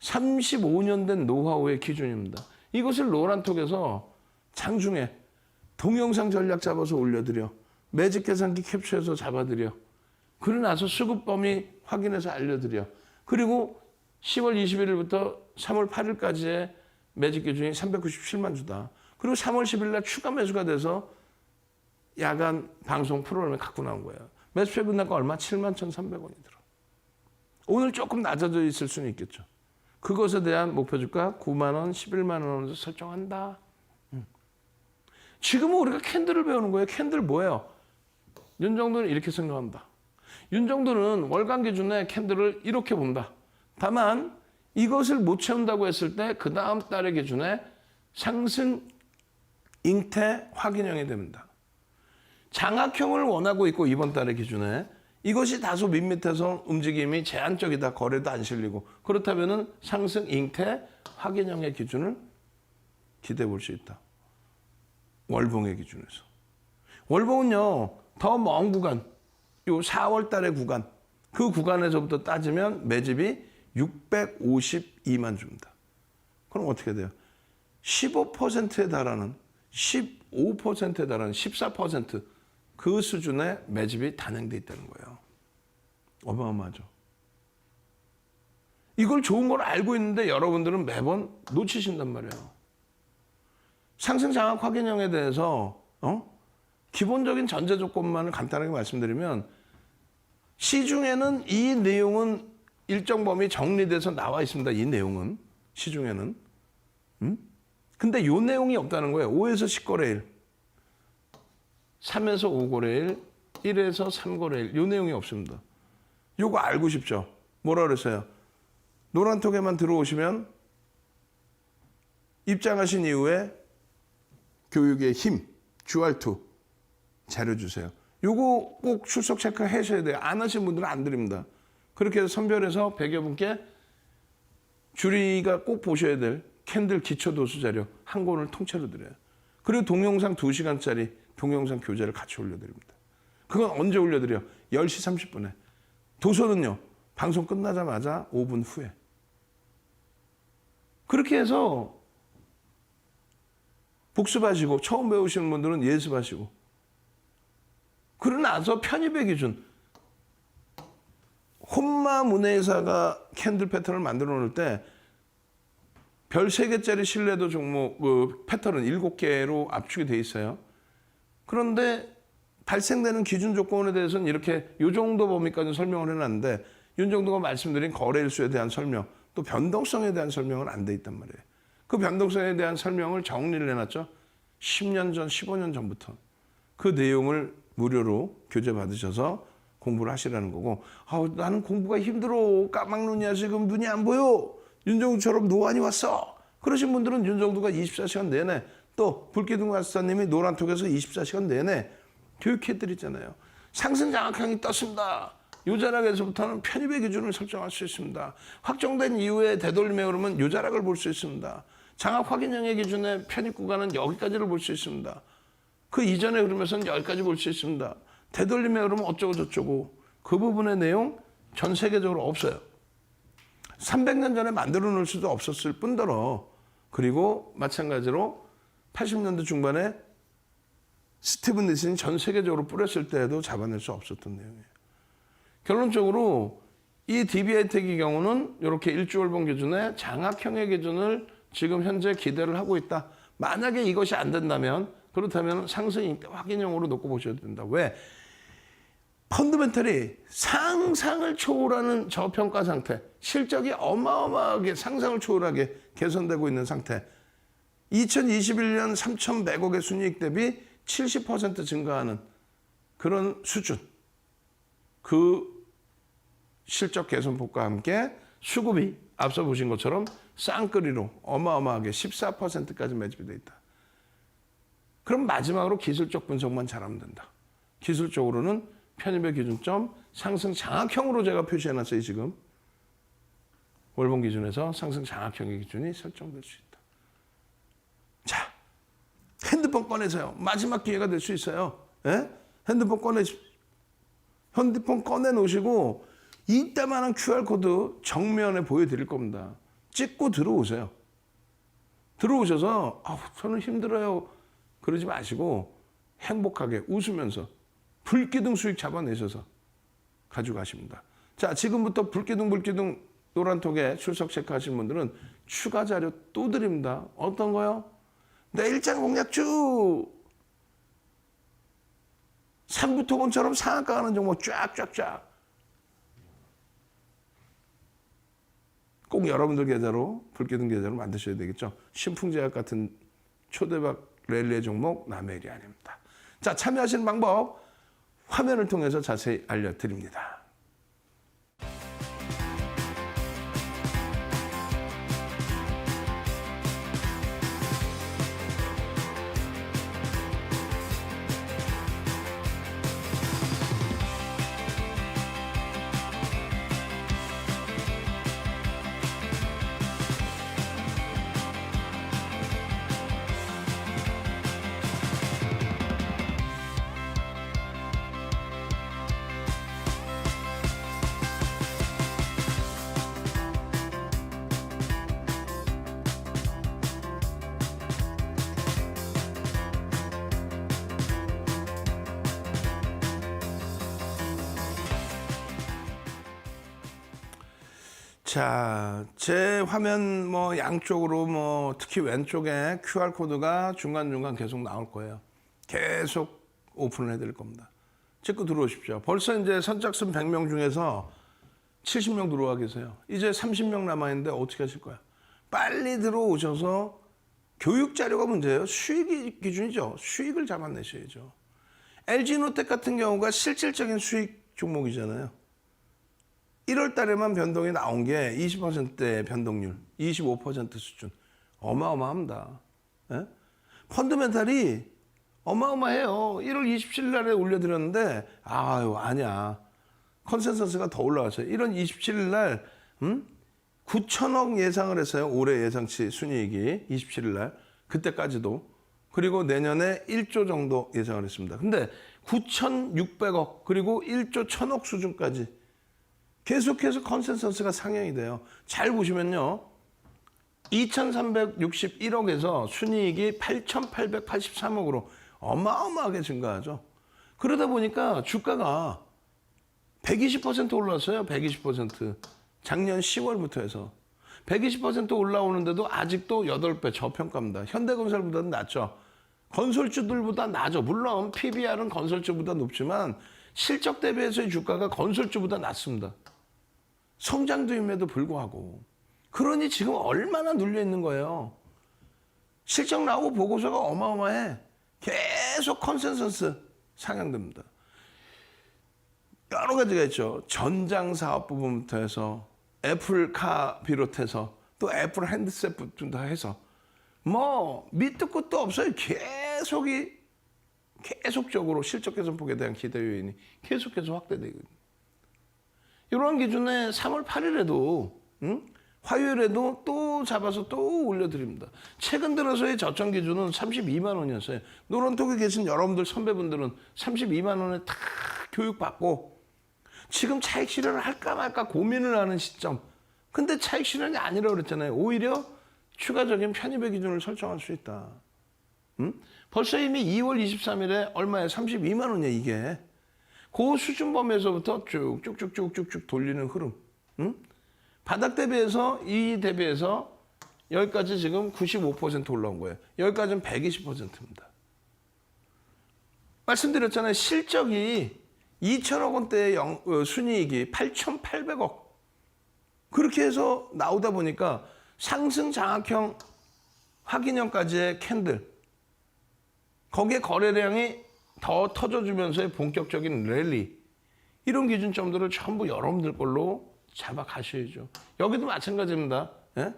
35년 된 노하우의 기준입니다. 이것을 노란톡에서 장중에 동영상 전략 잡아서 올려드려. 매직 계산기 캡처해서 잡아드려. 그러고 나서 수급 범위 확인해서 알려드려. 그리고 10월 21일부터 3월 8일까지의 매직 기준이 397만 주다. 그리고 3월 10일 날 추가 매수가 돼서 야간 방송 프로그램에 갖고 나온 거예요. 매수 평균 단가 얼마? 7만 1,300원이 들어. 오늘 조금 낮아져 있을 수는 있겠죠. 그것에 대한 목표 주가 9만 원, 11만 원으로 설정한다. 지금은 우리가 캔들을 배우는 거예요. 캔들 뭐예요? 윤정도는 이렇게 생각합니다. 윤정도는 월간 기준에 캔들을 이렇게 본다. 다만 이것을 못 채운다고 했을 때 그 다음 달의 기준에 상승 잉태 확인형이 됩니다. 장악형을 원하고 있고 이번 달의 기준에 이것이 다소 밋밋해서 움직임이 제한적이다. 거래도 안 실리고 그렇다면 상승 잉태 확인형의 기준을 기대해 볼 수 있다. 월봉의 기준에서. 월봉은요. 더 먼 구간, 요 4월 달의 구간, 그 구간에서부터 따지면 매집이 652만 주입니다. 그럼 어떻게 돼요? 15%에 달하는 15%에 달하는 14%그 수준의 매집이 단행돼 있다는 거예요. 어마어마하죠. 이걸 좋은 걸 알고 있는데 여러분들은 매번 놓치신단 말이에요. 상승 장악 확인형에 대해서 기본적인 전제 조건만을 간단하게 말씀드리면 시중에는 이 내용은 일정 범위 정리돼서 나와 있습니다. 이 내용은 시중에는. 근데 이 내용이 없다는 거예요. 5에서 10거래일, 3에서 5거래일, 1에서 3거래일 이 내용이 없습니다. 요거 알고 싶죠? 뭐라 그랬어요? 노란톡에만 들어오시면 입장하신 이후에 교육의 힘, 주알투 자료 주세요. 요거 꼭 출석 체크 하셔야 돼요. 안 하신 분들은 안 드립니다. 그렇게 해서 선별해서 100여 분께 주리가 꼭 보셔야 될 캔들 기초 도수 자료 한 권을 통째로 드려요. 그리고 동영상 2시간짜리 동영상 교재를 같이 올려드립니다. 그건 언제 올려드려요? 10시 30분에. 도서는요. 방송 끝나자마자 5분 후에. 그렇게 해서 복습하시고 처음 배우시는 분들은 예습하시고 그러고 나서 편입의 기준. 혼마 문해사가 캔들 패턴을 만들어 놓을 때 별 3개짜리 신뢰도 종목 그 패턴은 7개로 압축이 돼 있어요. 그런데 발생되는 기준 조건에 대해서는 이렇게 이 정도 범위까지 설명을 해놨는데 윤정도가 말씀드린 거래일수에 대한 설명 또 변동성에 대한 설명은 안 돼 있단 말이에요. 그 변동성에 대한 설명을 정리를 해놨죠. 10년 전, 15년 전부터. 그 내용을 무료로 교재 받으셔서 공부를 하시라는 거고 나는 공부가 힘들어. 까막눈이야. 지금 눈이 안 보여. 윤정도처럼 노안이 왔어. 그러신 분들은 윤정도가 24시간 내내 또 불기둥 가스사님이 노란톡에서 24시간 내내 교육해드리잖아요. 상승 장악형이 떴습니다. 요 자락에서부터는 편입의 기준을 설정할 수 있습니다. 확정된 이후에 되돌림에 오르면 요 자락을 볼 수 있습니다. 장악 확인형의 기준에 편입 구간은 여기까지를 볼 수 있습니다. 그 이전에 흐르면서는 여기까지 볼 수 있습니다. 되돌림에 오르면 어쩌고 저쩌고 그 부분의 내용 전 세계적으로 없어요. 300년 전에 만들어 놓을 수도 없었을 뿐더러 그리고 마찬가지로 80년대 중반에 스티븐 니슨이 전 세계적으로 뿌렸을 때에도 잡아낼 수 없었던 내용이에요. 결론적으로 이 DBA텍의 경우는 이렇게 일주월봉 기준에 장악형의 기준을 지금 현재 기대를 하고 있다. 만약에 이것이 안 된다면 그렇다면 상승 확인형으로 놓고 보셔야 된다. 왜? 펀더멘털이 상상을 초월하는 저평가 상태, 실적이 어마어마하게 상상을 초월하게 개선되고 있는 상태. 2021년 3,100억의 순이익 대비 70% 증가하는 그런 수준. 그 실적 개선폭과 함께 수급이 앞서 보신 것처럼 쌍끌이로 어마어마하게 14%까지 매집이 돼 있다. 그럼 마지막으로 기술적 분석만 잘하면 된다. 기술적으로는 편입의 기준점 상승 장악형으로 제가 표시해놨어요. 지금 월봉 기준에서 상승 장악형의 기준이 설정될 수 있다. 자, 핸드폰 꺼내세요. 마지막 기회가 될 수 있어요. 예? 핸드폰 꺼내놓으시고 이따만한 QR코드 정면에 보여드릴 겁니다. 찍고 들어오세요. 들어오셔서 저는 힘들어요. 그러지 마시고 행복하게 웃으면서 불기둥 수익 잡아내셔서 가져가십니다. 자, 지금부터 불기둥 노란톡에 출석 체크하신 분들은 추가 자료 또 드립니다. 어떤 거요? 내일장 공략주 3부 토건처럼 상한가 가는 종목 쫙쫙쫙 꼭 여러분들 계좌로 불기둥 계좌로 만드셔야 되겠죠. 신풍제약 같은 초대박 랠리의 종목 남해일이안입니다. 자, 참여하시는 방법 화면을 통해서 자세히 알려드립니다. 자, 제 화면 양쪽으로 특히 왼쪽에 QR코드가 중간중간 계속 나올 거예요. 계속 오픈을 해드릴 겁니다. 찍고 들어오십시오. 벌써 이제 선착순 100명 중에서 70명 들어와 계세요. 이제 30명 남아있는데 어떻게 하실 거야? 빨리 들어오셔서 교육 자료가 문제예요. 수익이 기준이죠. 수익을 잡아내셔야죠. LG노텍 같은 경우가 실질적인 수익 종목이잖아요. 1월 달에만 변동이 나온 게 20%대 변동률, 25% 수준. 어마어마합니다. 예? 펀드멘탈이 어마어마해요. 1월 27일 날에 올려드렸는데, 아니야. 컨센서스가 더 올라왔어요. 1월 27일 날, 9천억 예상을 했어요. 올해 예상치 순이익이 27일 날. 그때까지도. 그리고 내년에 1조 정도 예상을 했습니다. 근데 9,600억, 그리고 1조 1,000억 수준까지 계속해서 컨센서스가 상향이 돼요. 잘 보시면요. 2,361억에서 순이익이 8,883억으로 어마어마하게 증가하죠. 그러다 보니까 주가가 120% 올랐어요. 120%. 작년 10월부터 해서. 120% 올라오는데도 아직도 8배 저평가입니다. 현대건설보다는 낮죠. 건설주들보다 낮죠. 물론 PBR은 건설주보다 높지만 실적 대비해서의 주가가 건설주보다 낮습니다. 성장도임에도 불구하고. 그러니 지금 얼마나 눌려 있는 거예요. 실적 나오고 보고서가 어마어마해. 계속 컨센서스 상향됩니다. 여러 가지가 있죠. 전장사업 부분부터 해서 애플카 비롯해서 또 애플 핸드셋 부분도 해서 밑도 끝도 없어요. 계속적으로 실적 개선 폭에 대한 기대 요인이 계속해서 확대되거든요. 이러한 기준에 3월 8일에도 화요일에도 또 잡아서 또 올려드립니다. 최근 들어서의 저점 기준은 32만 원이었어요. 노론톡에 계신 여러분들 선배분들은 32만 원에 다 교육받고 지금 차익 실현을 할까 말까 고민을 하는 시점. 근데 차익 실현이 아니라고 그랬잖아요. 오히려 추가적인 편입의 기준을 설정할 수 있다. 벌써 이미 2월 23일에 얼마에 32만 원이야 이게. 그 수준 범위에서부터 쭉쭉쭉쭉쭉 돌리는 흐름. 바닥 대비해서 이 대비해서 여기까지 지금 95% 올라온 거예요. 여기까지는 120%입니다. 말씀드렸잖아요. 실적이 2천억 원대의 순이익이 8,800억. 그렇게 해서 나오다 보니까 상승 장악형 확인형까지의 캔들. 거기에 거래량이 더 터져주면서의 본격적인 랠리. 이런 기준점들을 전부 여러분들 걸로 잡아 가셔야죠. 여기도 마찬가지입니다. 예?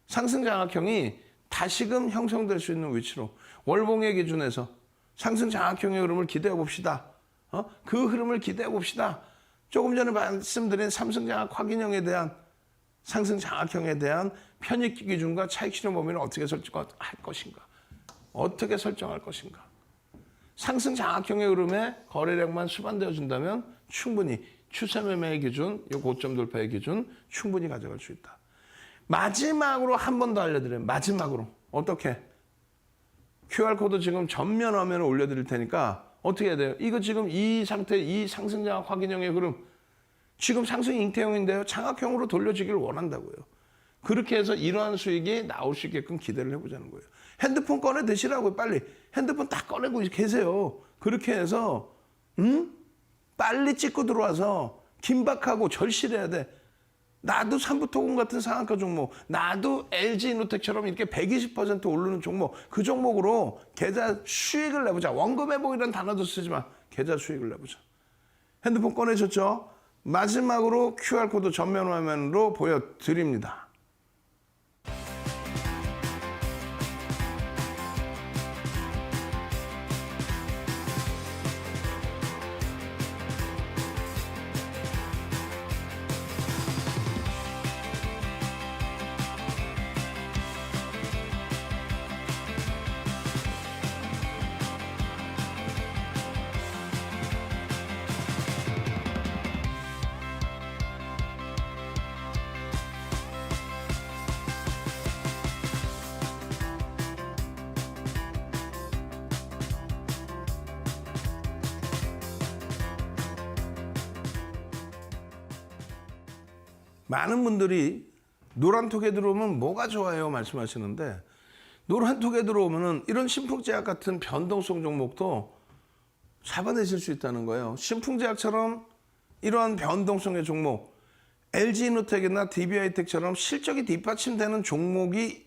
상승 장악형이 다시금 형성될 수 있는 위치로 월봉의 기준에서 상승 장악형의 흐름을 기대해 봅시다. 그 흐름을 기대해 봅시다. 조금 전에 말씀드린 상승 장악 확인형에 대한 상승 장악형에 대한 편입 기준과 차익 실현 범위를 어떻게 설정할 것인가? 어떻게 설정할 것인가? 상승 장악형의 흐름에 거래량만 수반되어 준다면 충분히 추세 매매의 기준, 요 고점 돌파의 기준 충분히 가져갈 수 있다. 마지막으로 한 번 더 알려드려요. 마지막으로. 어떻게? QR코드 지금 전면 화면을 올려드릴 테니까 어떻게 해야 돼요? 이거 지금 이 상태, 이 상승 장악 확인형의 흐름 지금 상승 잉태형인데요. 장악형으로 돌려주길 원한다고요. 그렇게 해서 이러한 수익이 나올 수 있게끔 기대를 해보자는 거예요. 핸드폰 꺼내 드시라고요. 빨리. 핸드폰 딱 꺼내고 계세요. 그렇게 해서 빨리 찍고 들어와서 긴박하고 절실해야 돼. 나도 삼부토금 같은 상한가 종목, 나도 LG이노텍처럼 이렇게 120% 오르는 종목, 그 종목으로 계좌 수익을 내보자. 원금 회복이라는 단어도 쓰지 마. 계좌 수익을 내보자. 핸드폰 꺼내셨죠? 마지막으로 QR코드 전면 화면으로 보여드립니다. 많은 분들이 노란톡에 들어오면 뭐가 좋아요 말씀하시는데, 노란톡에 들어오면은 이런 신풍제약 같은 변동성 종목도 잡아내실 수 있다는 거예요. 신풍제약처럼 이러한 변동성의 종목, LG이노텍이나 DB하이텍처럼 실적이 뒷받침되는 종목이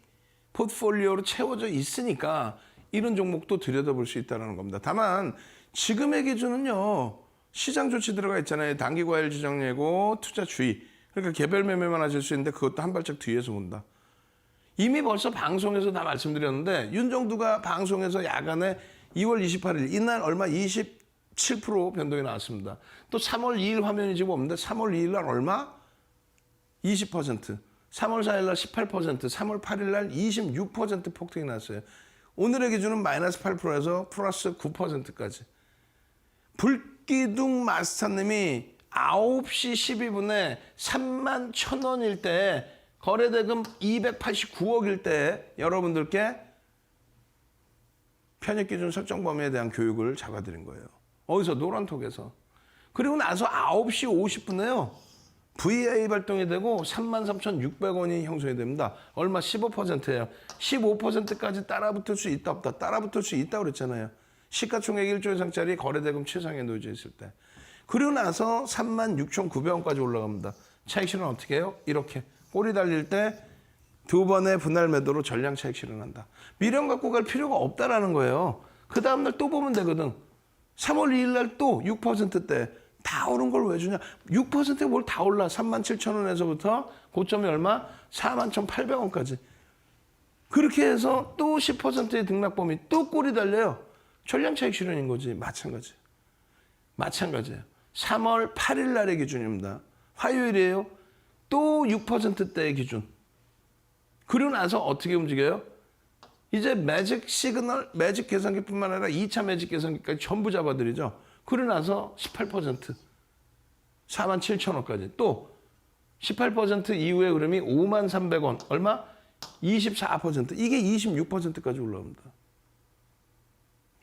포트폴리오로 채워져 있으니까 이런 종목도 들여다볼 수 있다는 겁니다. 다만 지금의 기준은요, 시장 조치 들어가 있잖아요. 단기과열 지정 예고, 투자 주의. 그러니까 개별 매매만 하실 수 있는데 그것도 한 발짝 뒤에서 본다. 이미 벌써 방송에서 다 말씀드렸는데, 윤정두가 방송에서 야간에 2월 28일 이날 얼마 27% 변동이 나왔습니다. 또 3월 2일 화면이 지금 없는데 3월 2일 날 얼마? 20%. 3월 4일 날 18%, 3월 8일 날 26% 폭등이 났어요. 오늘의 기준은 마이너스 8%에서 플러스 9%까지. 불기둥 마스터님이 9시 12분에 3만 1,000원일 때, 거래대금 289억일 때 여러분들께 편입기준 설정 범위에 대한 교육을 잡아드린 거예요. 어디서? 노란톡에서. 그리고 나서 9시 50분에요. VA 발동이 되고 33,600원이 형성이 됩니다. 얼마? 15%예요. 15%까지 따라붙을 수 있다 없다? 따라붙을 수 있다고 그랬잖아요. 시가총액 1조 이상짜리 거래대금 최상에 놓여져 있을 때. 그리고 나서 36,900원까지 올라갑니다. 차익 실현 어떻게 해요? 이렇게 꼬리 달릴 때 두 번의 분할 매도로 전량 차익 실현한다. 미련 갖고 갈 필요가 없다라는 거예요. 그 다음날 또 보면 되거든. 3월 2일 날 또 6%대 다 오른 걸 왜 주냐? 6%가 뭘 다 올라. 37,000원에서부터 고점이 얼마? 41,800원까지. 그렇게 해서 또 10%의 등락범위 또 꼬리 달려요. 전량 차익 실현인 거지. 마찬가지예요. 3월 8일 날의 기준입니다. 화요일이에요. 또 6%대의 기준. 그리고 나서 어떻게 움직여요? 이제 매직 시그널, 매직 계산기뿐만 아니라 2차 매직 계산기까지 전부 잡아드리죠. 그리고 나서 18%, 47,000원까지. 또 18% 이후의 흐름이 53,300원. 얼마? 24%. 이게 26%까지 올라옵니다.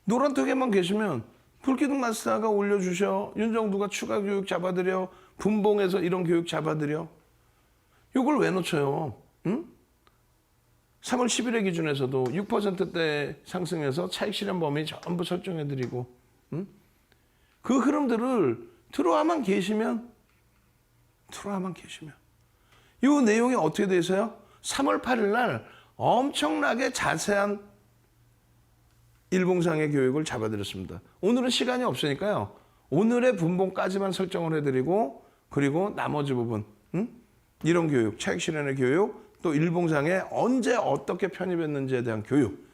노란톡에만 계시면 불기둥 마스터가 올려주셔. 윤정두가 추가 교육 잡아드려. 분봉에서 이런 교육 잡아드려. 이걸 왜 놓쳐요? 응? 3월 10일의 기준에서도 6%대 상승해서 차익 실현 범위 전부 설정해드리고, 응? 그 흐름들을 들어와만 계시면 이 내용이 어떻게 돼 있어요? 3월 8일 날 엄청나게 자세한 일봉상의 교육을 잡아드렸습니다. 오늘은 시간이 없으니까요. 오늘의 분봉까지만 설정을 해드리고, 그리고 나머지 부분, 이런 교육, 차익 실현의 교육, 또 일봉상에 언제 어떻게 편입했는지에 대한 교육,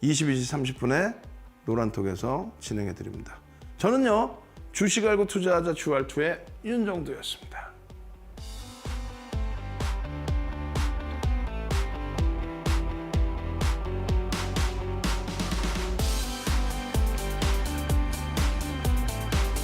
22시 30분에 노란톡에서 진행해드립니다. 저는요, 주식 알고 투자하자 주알투의 윤정두였습니다.